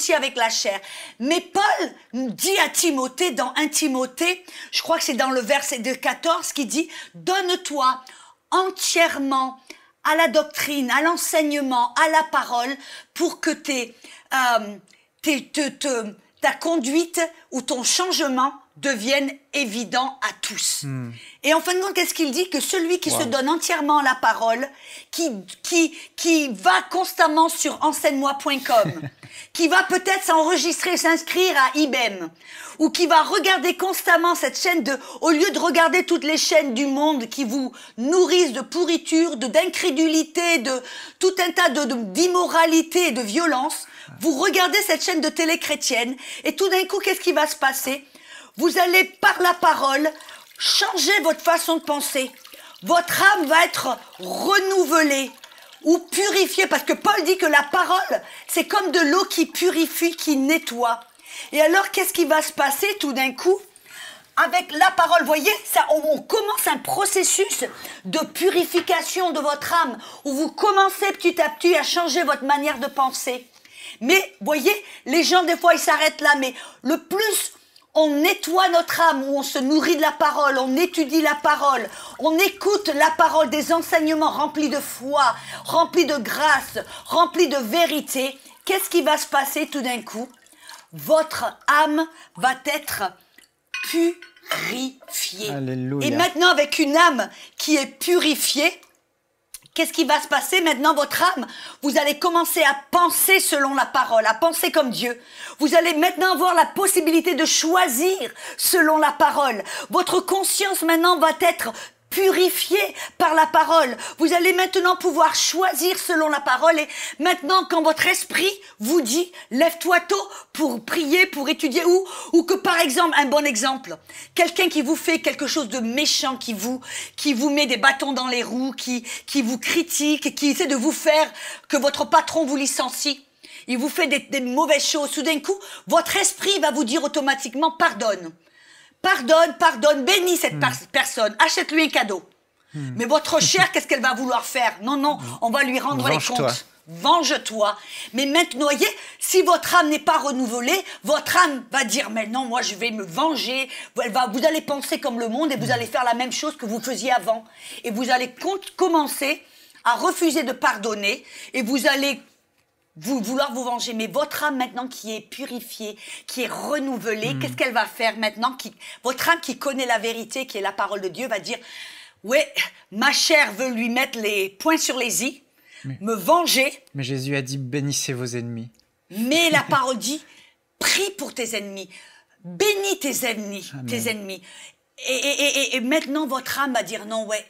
entier avec la chair. Mais Paul dit à Timothée, dans 1 Timothée, je crois que c'est dans le verset de 14, qui dit « Donne-toi entièrement à la doctrine, à l'enseignement, à la parole, pour que ta conduite ou ton changement devienne évident à tous. Et en fin de compte, qu'est-ce qu'il dit? Que celui qui se donne entièrement à la parole, qui va constamment sur enseigne-moi.com, qui va peut-être s'enregistrer, s'inscrire à IBM, ou qui va regarder constamment cette chaîne au lieu de regarder toutes les chaînes du monde qui vous nourrissent de pourriture, d'incrédulité, de tout un tas d'immoralité et de violence, vous regardez cette chaîne de télé chrétienne, et tout d'un coup, qu'est-ce qui va se passer? Vous allez, par la parole, changer votre façon de penser. Votre âme va être renouvelée ou purifiée, parce que Paul dit que la parole, c'est comme de l'eau qui purifie, qui nettoie. Et alors, qu'est-ce qui va se passer tout d'un coup? Avec la parole, vous voyez, ça, on commence un processus de purification de votre âme, où vous commencez petit à petit à changer votre manière de penser. Mais, vous voyez, les gens, des fois, ils s'arrêtent là, mais le plus on nettoie notre âme, où on se nourrit de la parole, on étudie la parole, on écoute la parole, des enseignements remplis de foi, remplis de grâce, remplis de vérité, qu'est-ce qui va se passer tout d'un coup? Votre âme va être purifiée. Alléluia. Et maintenant, avec une âme qui est purifiée, qu'est-ce qui va se passer maintenant, votre âme? Vous allez commencer à penser selon la parole, à penser comme Dieu. Vous allez maintenant avoir la possibilité de choisir selon la parole. Votre conscience maintenant va être purifiée par la parole. Vous allez maintenant pouvoir choisir selon la parole. Et maintenant, quand votre esprit vous dit, lève-toi tôt pour prier, pour étudier, ou que par exemple, un bon exemple, quelqu'un qui vous fait quelque chose de méchant, qui vous met des bâtons dans les roues, qui vous critique, qui essaie de vous faire que votre patron vous licencie, il vous fait des mauvaises choses. Tout d'un coup, votre esprit va vous dire automatiquement, pardonne. Pardonne, bénis cette personne, achète-lui un cadeau. Mais votre chair, qu'est-ce qu'elle va vouloir faire? Non, on va lui rendre les comptes. Venge-toi. Mais maintenant, voyez, si votre âme n'est pas renouvelée, votre âme va dire, mais non, moi je vais me venger. Vous allez penser comme le monde et vous allez faire la même chose que vous faisiez avant. Et vous allez commencer à refuser de pardonner et vous allez vouloir vous venger. Mais votre âme maintenant qui est purifiée, qui est renouvelée, qu'est-ce qu'elle va faire maintenant? Votre âme qui connaît la vérité, qui est la parole de Dieu, va dire, ouais, ma chair veut lui mettre les points sur les i, me venger. Mais Jésus a dit, bénissez vos ennemis. Mais la parole dit, prie pour tes ennemis, bénis tes ennemis, Amen. Et maintenant votre âme va dire, non, ouais,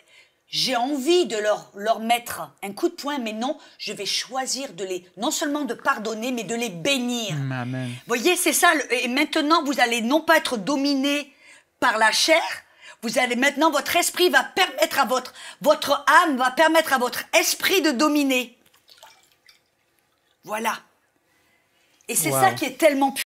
j'ai envie de leur mettre un coup de poing, mais non, je vais choisir non seulement de pardonner, mais de les bénir. Amen. Vous voyez, c'est ça. Et maintenant, vous allez non pas être dominé par la chair, maintenant, votre esprit va permettre à votre âme va permettre à votre esprit de dominer. Voilà. Et c'est ça qui est tellement